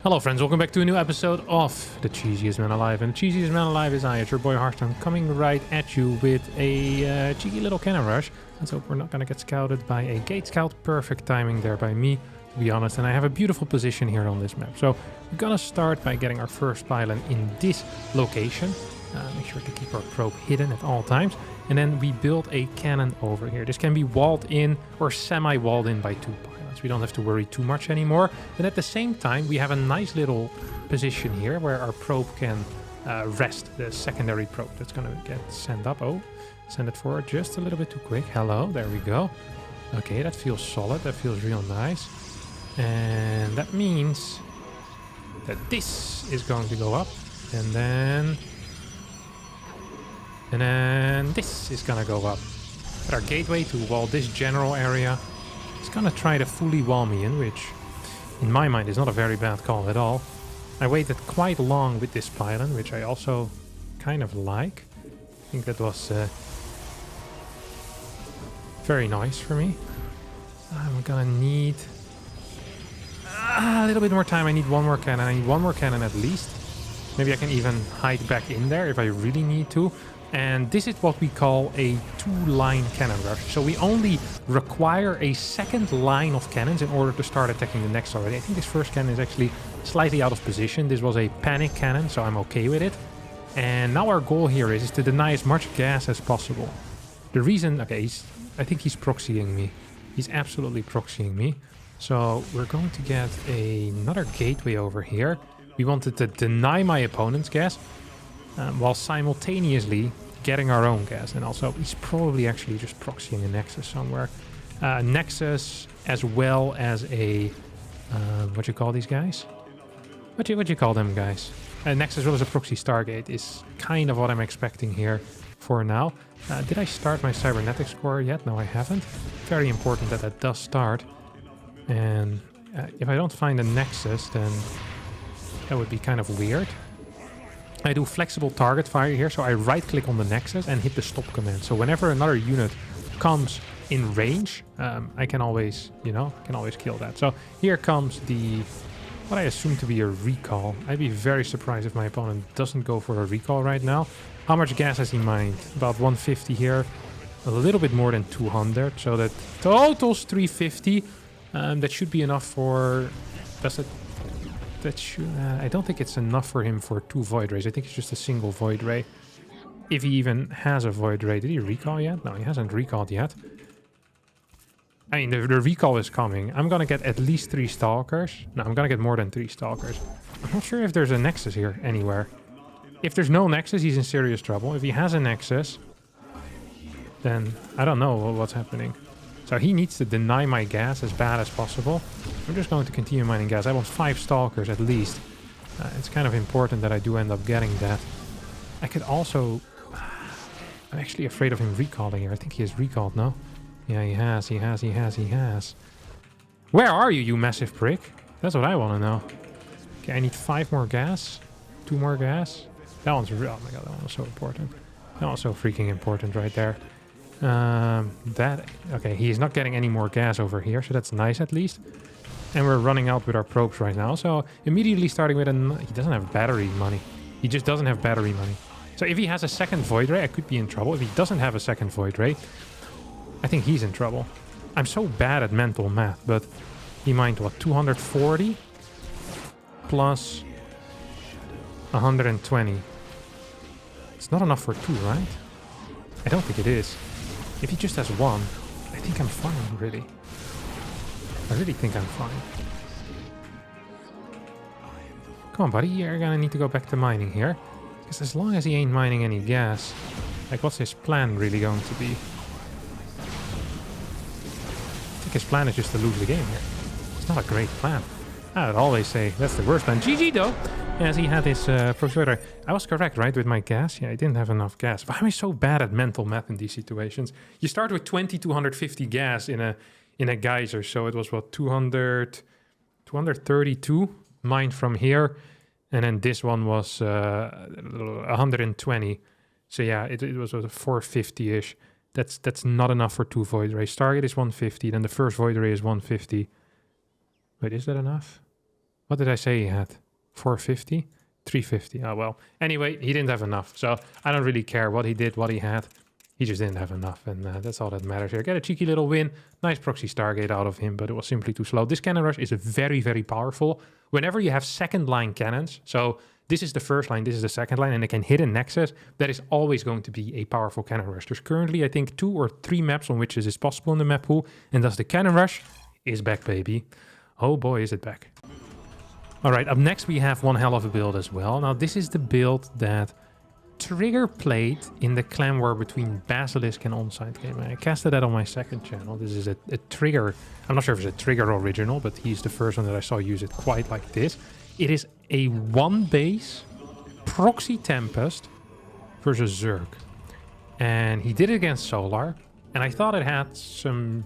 Hello friends, welcome back to a new episode of The Cheesiest Man Alive. And the cheesiest man alive is I, it's your boy Harstem, coming right at you with a cheeky little cannon rush. Let's hope we're not going to get scouted by a gate scout. Perfect timing there by me, to be honest. And I have a beautiful position here on this map. So we're going to start by getting our first pylon in this location. Make sure to keep our probe hidden at all times. And then we build a cannon over here. This can be walled in or semi-walled in by two pylons. We don't have to worry too much anymore. And at the same time, we have a nice little position here where our probe can rest, the secondary probe that's going to get sent up. Oh, send it forward just a little bit too quick. Hello, there we go. Okay, that feels solid. That feels real nice. And that means that this is going to go up. And then this is going to go up. But our gateway to wall this general area is gonna try to fully wall me in, which in my mind is not a very bad call at all. I waited quite long with this pylon, which I also kind of like. I think that was very nice for me. I'm gonna need a little bit more time. I need one more cannon. I need one more cannon at least. Maybe I can even hide back in there if I really need to. And this is what we call a two-line cannon rush. So we only require a second line of cannons in order to start attacking the next already. I think this first cannon is actually slightly out of position. This was a panic cannon, so I'm okay with it. And now our goal here is to deny as much gas as possible. The reason, okay, I think he's proxying me. He's absolutely proxying me. So we're going to get another gateway over here. We wanted to deny my opponent's gas. While simultaneously getting our own gas. And also, he's probably actually just proxying a Nexus somewhere. Nexus, as well as a... what you call these guys? What you call them, guys? Nexus, as well as a proxy Stargate, is kind of what I'm expecting here for now. Did I start my cybernetics core yet? No, I haven't. Very important that that does start. And if I don't find a Nexus, then that would be kind of weird. I do flexible target fire here, so I right click on the Nexus and hit the stop command. So whenever another unit comes in range, I can always, kill that. So here comes the, what I assume to be a recall. I'd be very surprised if my opponent doesn't go for a recall right now. How much gas has he mined? About 150 here, a little bit more than 200. So that totals 350. That should be enough for, I don't think it's enough for him for 2 Void Rays. I think it's just a single Void Ray. If he even has a Void Ray. Did he recall yet? No, he hasn't recalled yet. I mean, the recall is coming. I'm gonna get at least 3 Stalkers. No, I'm gonna get more than 3 Stalkers. I'm not sure if there's a Nexus here anywhere. If there's no Nexus, he's in serious trouble. If he has a Nexus, then I don't know what's happening. So he needs to deny my gas as bad as possible. I'm just going to continue mining gas. I want 5 Stalkers at least. It's kind of important that I do end up getting that. I could also... I'm actually afraid of him recalling here. I think he has recalled, no? Yeah, he has. Where are you, you massive prick? That's what I want to know. Okay, I need 5 more gas. 2 more gas. That one's real. Oh my god, that one was so important. That one's so freaking important right there. Okay, he's not getting any more gas over here, so that's nice at least. And we're running out with our probes right now, so immediately starting with he doesn't have battery money. He just doesn't have battery money. So if he has a second Void Ray, I could be in trouble. If he doesn't have a second Void Ray, I think he's in trouble. I'm so bad at mental math, but he mined what, 240 plus 120. It's not enough for 2, right? I don't think it is. If he just has 1, I think I'm fine, really. I really think I'm fine. Come on, buddy. You're gonna need to go back to mining here. Because as long as he ain't mining any gas, like, what's his plan really going to be? I think his plan is just to lose the game here. It's not a great plan. I would always say that's the worst plan. GG, though! As he had his Proxy. I was correct, right, with my gas? Yeah, I didn't have enough gas. Why am I so bad at mental math in these situations? You start with 250 gas in a geyser, so it was what, 232 mined from here, and then this one was 120. So yeah, it was 450-ish. That's not enough for 2 Void Rays. Target is 150, then the first Void Ray is 150. Wait, is that enough? What did I say he had? 450? 350. Oh, well. Anyway, he didn't have enough. So I don't really care what he did, what he had. He just didn't have enough. And that's all that matters here. Get a cheeky little win. Nice proxy Stargate out of him, but it was simply too slow. This cannon rush is very, very powerful. Whenever you have second line cannons, so this is the first line, this is the second line, and they can hit a nexus, that is always going to be a powerful cannon rush. There's currently, I think, 2 or 3 maps on which this is possible in the map pool, and thus the cannon rush is back, baby. Oh boy, is it back. All right, up next we have one hell of a build as well. Now, this is the build that Trigger played in the clan war between Basilisk and Onside game. I casted that on my second channel. This is a Trigger, I'm not sure if it's a Trigger original, but he's the first one that I saw use it quite like this. It is a 1 base Proxy Tempest versus Zerg. And he did it against Solar, and I thought it had some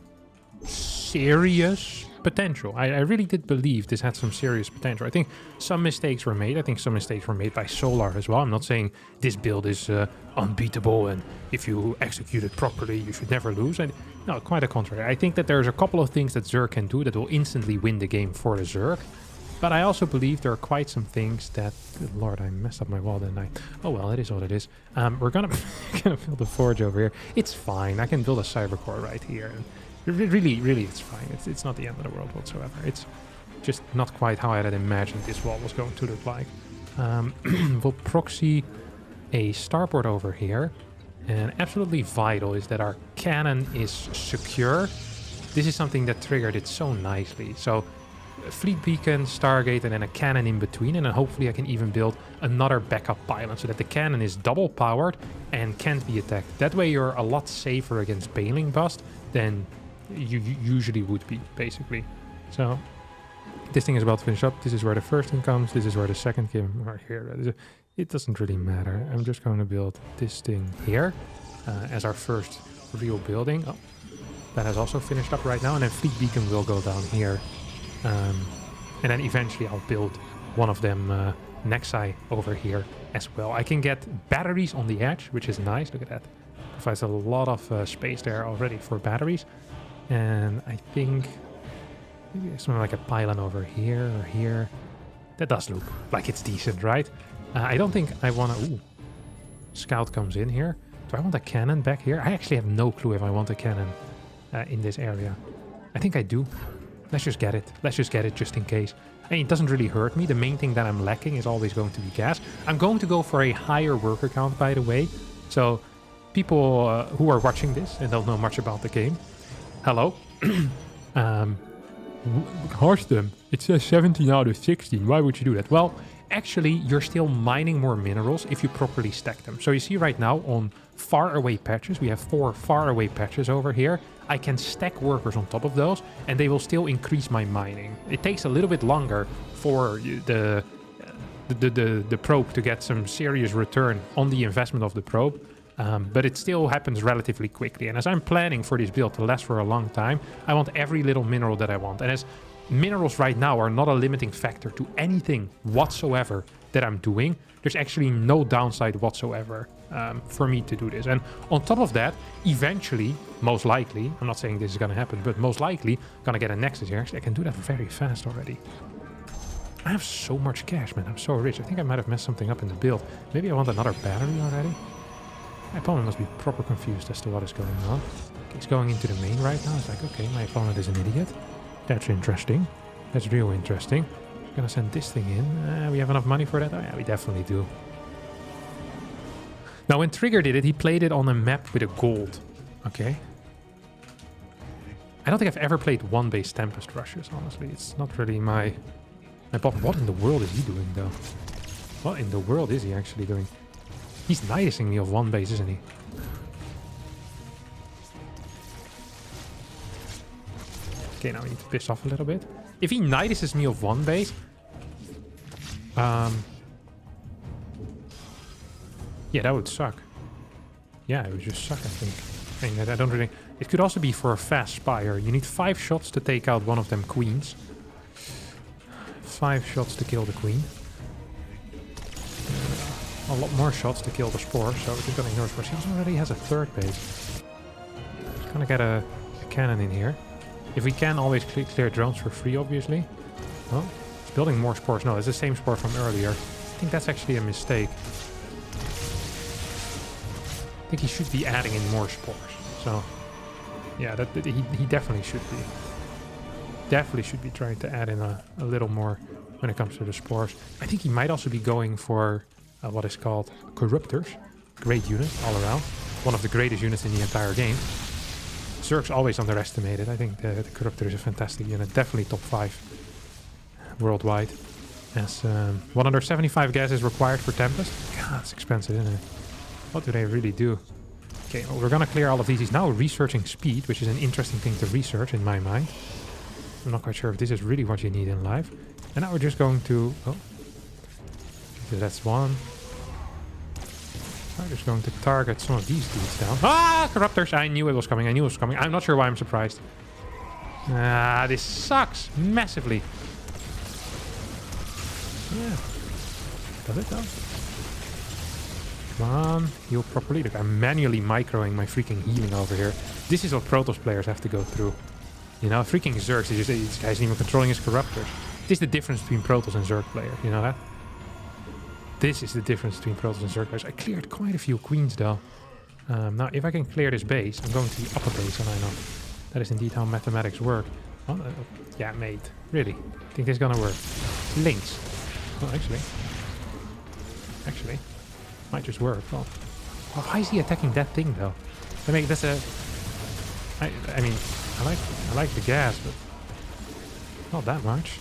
serious potential. I really did believe this had some serious potential. I think some mistakes were made. I think some mistakes were made by Solar as well. I'm not saying this build is unbeatable and if you execute it properly, you should never lose. No, quite the contrary. I think that there's a couple of things that Zerg can do that will instantly win the game for the Zerg. But I also believe there are quite some things that... Good Lord, I messed up my wall, didn't I? Oh well, it is what it is. We're gonna build a forge over here. It's fine. I can build a cybercore right here. Really, it's fine. It's not the end of the world whatsoever. It's just not quite how I had imagined this wall was going to look like. We'll proxy a starport over here. And absolutely vital is that our cannon is secure. This is something that Trigger did so nicely. So a fleet beacon, Stargate, and then a cannon in between. And then hopefully I can even build another backup pylon so that the cannon is double powered and can't be attacked. That way you're a lot safer against Bailing Bust than you usually would be, basically. So this thing is about to finish up. This is where the first thing comes. This is where the second came. Right here. It doesn't really matter. I'm just going to build this thing here as our first real building. Oh, that has also finished up right now. And then Fleet Beacon will go down here. And then eventually I'll build one of them Nexi over here as well. I can get batteries on the edge, which is nice. Look at that. Provides a lot of space there already for batteries. And I think maybe there's something like a pylon over here or here. That does look like it's decent, right? I don't think I want to... Ooh, Scout comes in here. Do I want a cannon back here? I actually have no clue if I want a cannon in this area. I think I do. Let's just get it. Let's just get it just in case. And it doesn't really hurt me. The main thing that I'm lacking is always going to be gas. I'm going to go for a higher worker count, by the way. So people who are watching this and don't know much about the game, hello. Harstem, it says 17 out of 16. Why would you do that? Well, actually, you're still mining more minerals if you properly stack them. So you see right now on far away patches, we have 4 far away patches over here. I can stack workers on top of those and they will still increase my mining. It takes a little bit longer for the probe to get some serious return on the investment of the probe. But it still happens relatively quickly. And as I'm planning for this build to last for a long time, I want every little mineral that I want. And as minerals right now are not a limiting factor to anything whatsoever that I'm doing, there's actually no downside whatsoever for me to do this. And on top of that, eventually, most likely, I'm not saying this is going to happen, but most likely, going to get a Nexus here. Actually, I can do that very fast already. I have so much cash, man. I'm so rich. I think I might have messed something up in the build. Maybe I want another battery already. My opponent must be proper confused as to what is going on. Okay, he's going into the main right now. It's like, okay, my opponent is an idiot. That's interesting. That's real interesting. I'm gonna send this thing in. We have enough money for that? Oh yeah, we definitely do. Now, when Trigger did it, he played it on a map with a gold. Okay. I don't think I've ever played one-base Tempest rushes, honestly. It's not really my bot. What in the world is he doing, though? What in the world is he actually doing? He's nidicing me of one base, isn't he? Okay, now we need to piss off a little bit. If he nidices me of one base... yeah, that would suck. Yeah, it would just suck, I think. I don't really... It could also be for a fast spire. You need 5 shots to take out one of them queens. 5 shots to kill the queen. A lot more shots to kill the spore, so we're gonna ignore spore. He also already has a 3rd base. Just gonna get a cannon in here. If we can, always clear drones for free, obviously. Well, Building more spores. No, it's the same spore from earlier. I think that's actually a mistake. I think he should be adding in more spores. So, yeah, he definitely should be. Definitely should be trying to add in a little more when it comes to the spores. I think he might also be going for what is called corruptors. Great unit all around. One of the greatest units in the entire game. Zerg's always underestimated. I think the corruptor is a fantastic unit. Definitely top 5 worldwide. As 175 gas is required for Tempest. God, it's expensive, isn't it? What do they really do? Okay, well, we're gonna clear all of these. He's now researching speed, which is an interesting thing to research in my mind. I'm not quite sure if this is really what you need in life. And now we're just going to... Oh. So that's one. I'm just going to target some of these dudes down. Ah, corruptors! I knew it was coming. I knew it was coming. I'm not sure why I'm surprised. Ah, this sucks massively. Yeah. Does it though? Come on, heal properly. Look, I'm manually microing my freaking healing over here. This is what Protoss players have to go through. You know, freaking Zergs, this guy's not even controlling his corruptors. This is the difference between Protoss and Zerg players, you know that? This is the difference between Protoss and Zerg players. I cleared quite a few queens though. Now, if I can clear this base, I'm going to the upper base, and I know that is indeed how mathematics work. Oh, yeah, mate. Really? Think this is gonna work? Links. Oh, actually, might just work. Well, why is he attacking that thing though? I mean, that's a. I mean, I like the gas, but not that much.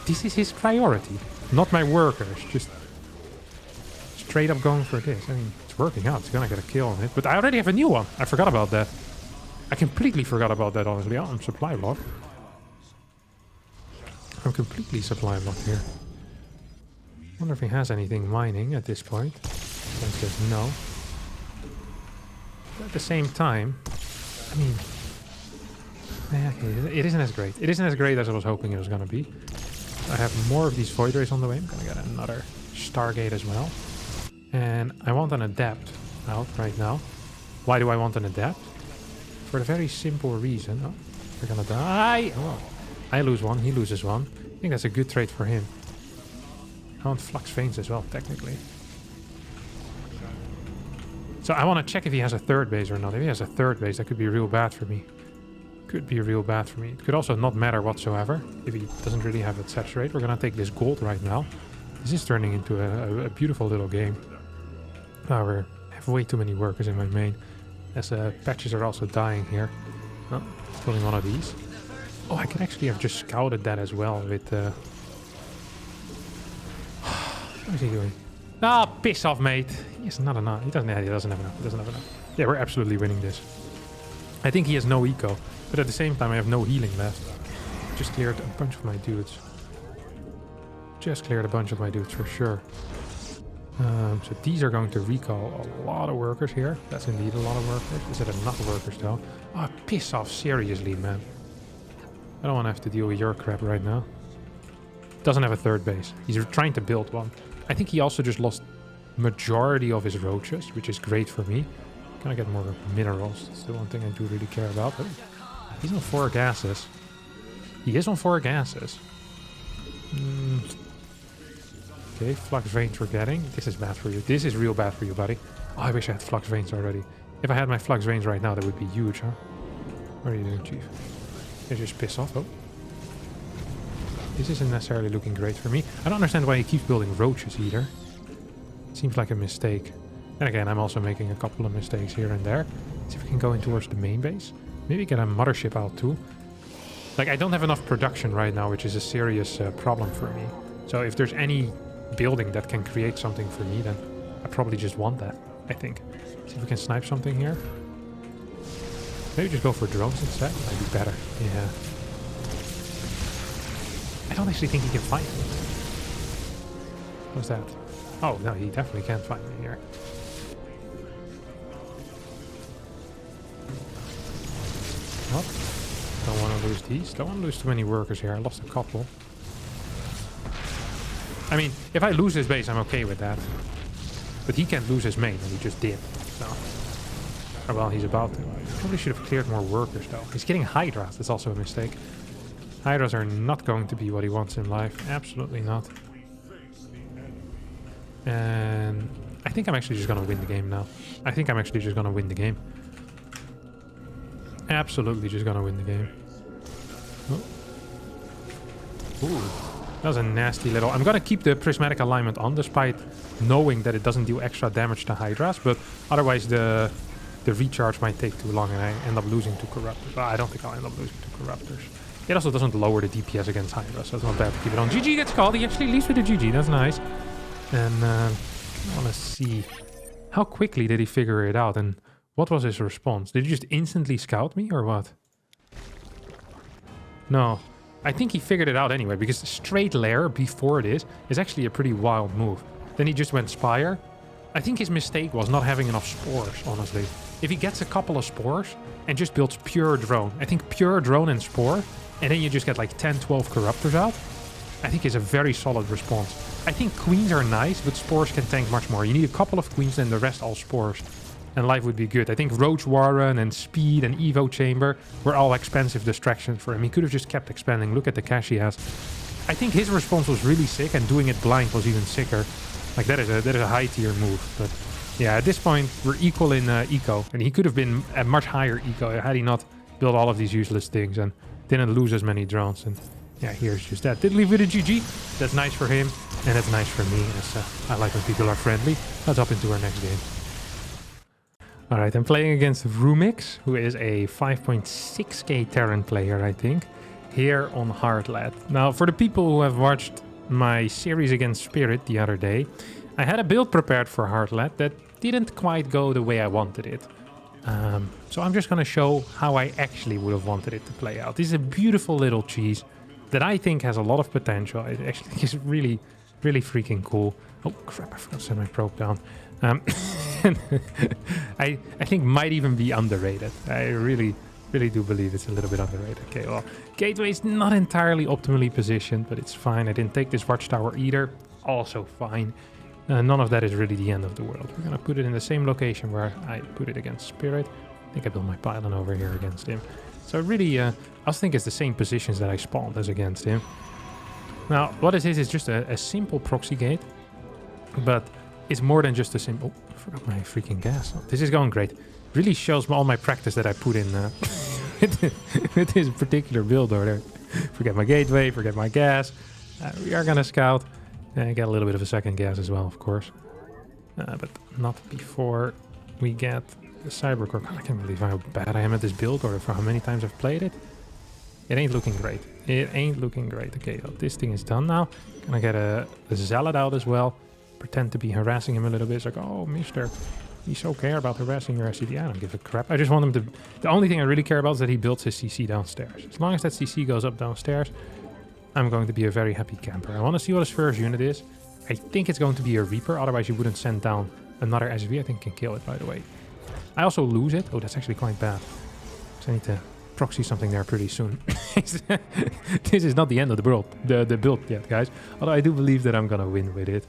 This is his priority, not my workers. Just straight up going for this. I mean, it's working out. It's gonna get a kill on it. But I already have a new one. I forgot about that. I completely forgot about that, honestly. Oh, I'm supply block. I'm completely supply blocked here. Wonder if he has anything mining at this point. Then says no. But at the same time, I mean, yeah, okay, it isn't as great. It isn't as great as I was hoping it was gonna be. I have more of these void rays on the way. I'm gonna get another Stargate as well. And I want an adept out right now. Why do I want an adept? For the very simple reason. Oh, we're gonna die. Oh, I lose one, he loses one. I think that's a good trade for him. I want Flux Veins as well, technically. So I want to check if he has a third base or not. If he has a third base, that could be real bad for me. Could be real bad for me. It could also not matter whatsoever if he doesn't really have it saturate. We're gonna take this gold right now. This is turning into a beautiful little game. Oh, we have way too many workers in my main. As patches are also dying here. Oh, pulling one of these. Oh, I could actually have just scouted that as well with... What is he doing? Ah, piss off, mate. He has not enough. He doesn't have enough. He doesn't have enough. Yeah, we're absolutely winning this. I think he has no eco. But at the same time, I have no healing left. Just cleared a bunch of my dudes. Just cleared a bunch of my dudes for sure. So these are going to recall a lot of workers here. That's indeed a lot of workers. Is it enough workers though? Oh, piss off, seriously, man. I don't want to have to deal with your crap right now. Doesn't have a third base. He's trying to build one. I think he also just lost majority of his roaches, which is great for me. Can I get more minerals? That's the one thing I do really care about. But he's on 4 gases. He is on 4 gases. Okay, Flux Veins we're getting. This is bad for you. This is real bad for you, buddy. Oh, I wish I had Flux Veins already. If I had my Flux Veins right now, that would be huge, huh? What are you doing, Chief? You just piss off. Oh. This isn't necessarily looking great for me. I don't understand why he keeps building roaches either. Seems like a mistake. And again, I'm also making a couple of mistakes here and there. Let's see if we can go in towards the main base. Maybe get a mothership out too. Like, I don't have enough production right now, which is a serious problem for me. So if there's any building that can create something for me, then I probably just want that, I think. See if we can snipe something here. Maybe just go for drones instead. Might be better. Yeah. I don't actually think he can find me. What's that? Oh, no, he definitely can't find me here. What? Don't want to lose these. Don't want to lose too many workers here. I lost a couple. I mean, if I lose this base, I'm okay with that. But he can't lose his main, and he just did. So. Oh, well, he's about to. I probably should have cleared more workers, though. He's getting Hydras. That's also a mistake. Hydras are not going to be what he wants in life. Absolutely not. And I think I'm actually just going to win the game now. I think I'm actually just going to win the game. Absolutely just going to win the game. Oh. Ooh. That was a nasty little... I'm going to keep the prismatic alignment on despite knowing that it doesn't do extra damage to Hydras. But otherwise the recharge might take too long and I end up losing to Corruptors. Well, I don't think I'll end up losing to Corruptors. It also doesn't lower the DPS against Hydra, so it's not bad to keep it on. GG gets called. He actually leaves with a GG. That's nice. And I want to see how quickly did he figure it out and what was his response? Did he just instantly scout me or what? No. I think he figured it out anyway because straight lair before this is actually a pretty wild move. Then he just went Spire. I think his mistake was not having enough spores, honestly. If he gets a couple of spores and just builds pure drone, I think pure drone and spore, and then you just get like 10, 12 Corruptors out, I think is a very solid response. I think queens are nice, but spores can tank much more. You need a couple of queens and the rest all spores. And life would be good. I think Roach Warren and Speed and Evo Chamber were all expensive distractions for him. He could have just kept expanding. Look at the cash he has. I think his response was really sick and doing it blind was even sicker. Like that is a high tier move. But yeah, at this point we're equal in eco. And he could have been a much higher eco had he not built all of these useless things and didn't lose as many drones. And yeah, here's just that. Did leave with a GG. That's nice for him. And that's nice for me. As, I like when people are friendly. Let's hop into our next game. Alright, I'm playing against Rumix, who is a 5.6k Terran player, I think, here on Hardlat. Now, for the people who have watched my series against Spirit the other day, I had a build prepared for Hardlat that didn't quite go the way I wanted it. So I'm just going to show how I actually would have wanted it to play out. This is a beautiful little cheese that I think has a lot of potential. It actually is really, really freaking cool. Oh crap, I forgot to set my probe down. I think might even be underrated. I really do believe it's a little bit underrated. Okay, well, Gateway is not entirely optimally positioned, but it's fine. I didn't take this watchtower either. Also fine. None of that is really the end of the world. We're going to put it in the same location where I put it against Spirit. I think I built my pylon over here against him. So really, I also think it's the same positions that I spawned as against him. Now, what it is just a simple proxy gate, but it's more than just a simple... Oh, I forgot my freaking gas. Oh, this is going great. Really shows all my practice that I put in with this particular build order. Forget my gateway, forget my gas. We are going to scout. And get a little bit of a second gas as well, of course. But not before we get the Cybercore. God, I can't believe how bad I am at this build order for how many times I've played it. It ain't looking great. It ain't looking great. Okay, well, this thing is done now. Gonna get a Zealot out as well. Pretend to be harassing him a little bit. It's like, oh, mister, you so care about harassing your SCD. I don't give a crap. I just want him to... The only thing I really care about is that he builds his CC downstairs. As long as that CC goes up downstairs, I'm going to be a very happy camper. I want to see what his first unit is. I think it's going to be a Reaper. Otherwise, you wouldn't send down another SV. I think can kill it, by the way. I also lose it. Oh, that's actually quite bad. So I need to proxy something there pretty soon. This is not the end of the world, the build yet, guys. Although I do believe that I'm going to win with it.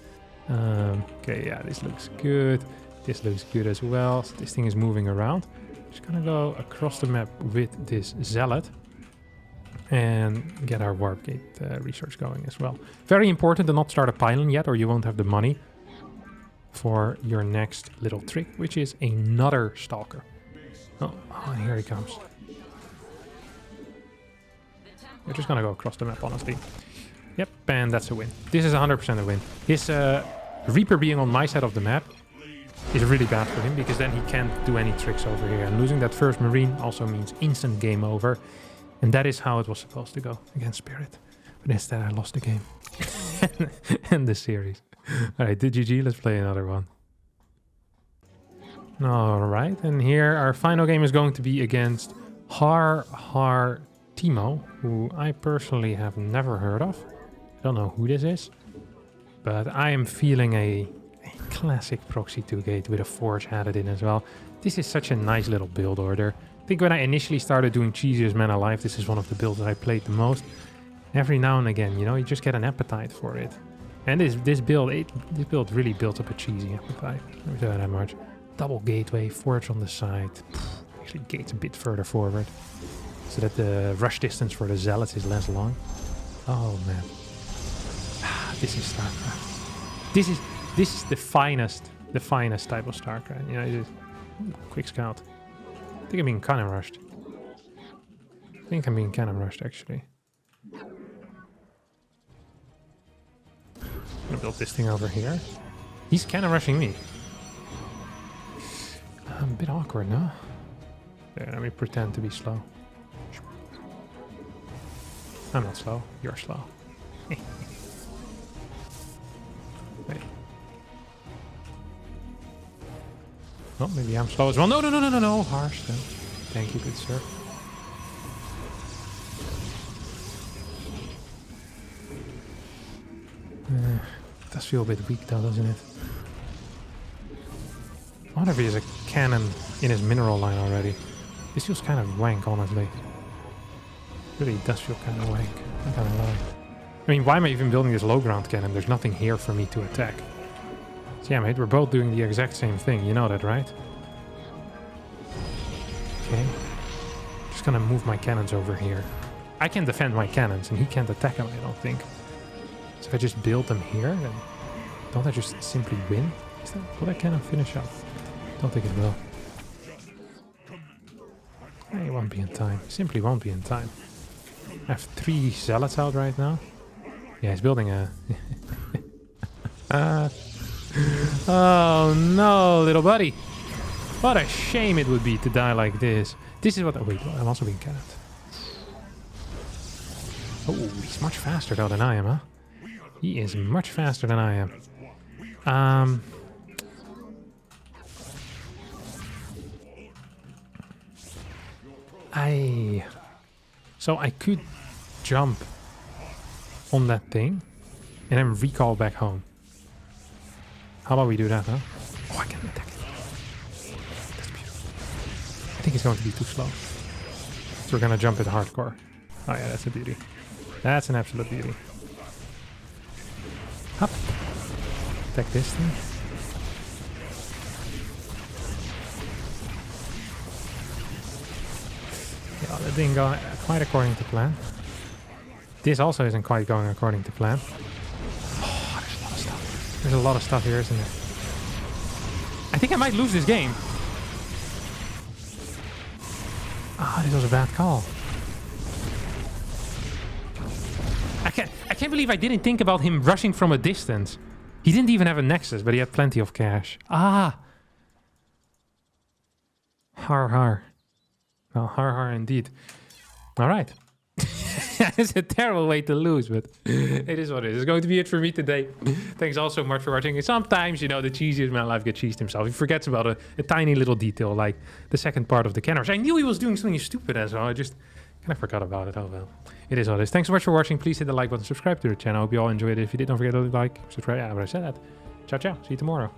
Okay, yeah, this looks good. This looks good as well. So this thing is moving around. Just going to go across the map with this Zealot. And get our warp gate research going as well. Very important to not start a pylon yet, or you won't have the money for your next little trick, which is another stalker. Oh, and here he comes. We're just gonna go across the map, honestly. Yep, and that's a win. This is 100% a win. His Reaper being on my side of the map is really bad for him, because then he can't do any tricks over here. And losing that first Marine also means instant game over. And that is how it was supposed to go against Spirit. But instead I lost the game. And the series. Alright, GG, let's play another one. Alright, and here our final game is going to be against Harstem, who I personally have never heard of. I don't know who this is. But I am feeling a classic Proxy 2 gate with a Forge added in as well. This is such a nice little build order. I think when I initially started doing cheesiest man alive, this is one of the builds that I played the most. Every now and again, you know, you just get an appetite for it. And this build really built up a cheesy appetite. Let me tell you that much. Double gateway, Forge on the side. Actually, gate's a bit further forward. so that the rush distance for the zealots is less long. Oh man, this is StarCraft. This is the finest type of StarCraft. You know, it is quick scout. I think I'm being cannon rushed. I think I'm being cannon rushed actually. I'm gonna build this thing over here. He's cannon rushing me. I'm a bit awkward, no? Yeah, let me pretend to be slow. I'm not slow. You're slow. Wait. Oh, maybe I'm slow as well. No, no, no, no, no, no. Harstem. Thank you, good sir. It does feel a bit weak though, doesn't it? I wonder if he has a cannon in his mineral line already. This feels kind of wank, honestly. Really does feel kind of wank. I'm not gonna lie. I mean, why am I even building this low ground cannon? There's nothing here for me to attack. So yeah, mate, we're both doing the exact same thing. You know that, right? Okay. Just gonna move my cannons over here. I can defend my cannons, and he can't attack them, I don't think. So if I just build them here, then don't I just simply win? Will that cannon finish up? Don't think it will. It won't be in time. Simply won't be in time. I have 3 zealots out right now. Yeah, he's building a... Oh no, little buddy. What a shame it would be to die like this. This is what... Oh, wait, I'm also being cannoned. Oh, he's much faster though than I am, huh? He is much faster than I am. So I could jump on that thing and then recall back home. How about we do that, huh? Oh, I can attack it. That's beautiful. I think it's going to be too slow. So we're gonna jump it hardcore. Oh yeah, that's a beauty. That's an absolute beauty. Up. Attack this thing. Yeah, that didn't go quite according to plan. This also isn't quite going according to plan. Oh, there's a lot of stuff. There's a lot of stuff here, isn't there? I think I might lose this game. Ah, this was a bad call. I can't believe I didn't think about him rushing from a distance. He didn't even have a nexus, but he had plenty of cash. Ah! Har har. Well, har har indeed. All right. It's a terrible way to lose, but it is what it is. It's going to be it for me today. Thanks all so much for watching. Sometimes, you know, the cheesiest man alive gets cheesed himself. He forgets about a tiny little detail, like the second part of the CANNONRUSH. I knew he was doing something stupid as well. I just kind of forgot about it. Oh well. It is what it is. Thanks so much for watching. Please hit the like button, subscribe to the channel. I hope you all enjoyed it. If you did, don't forget to like, subscribe. Yeah, but I said that. Ciao, ciao. See you tomorrow.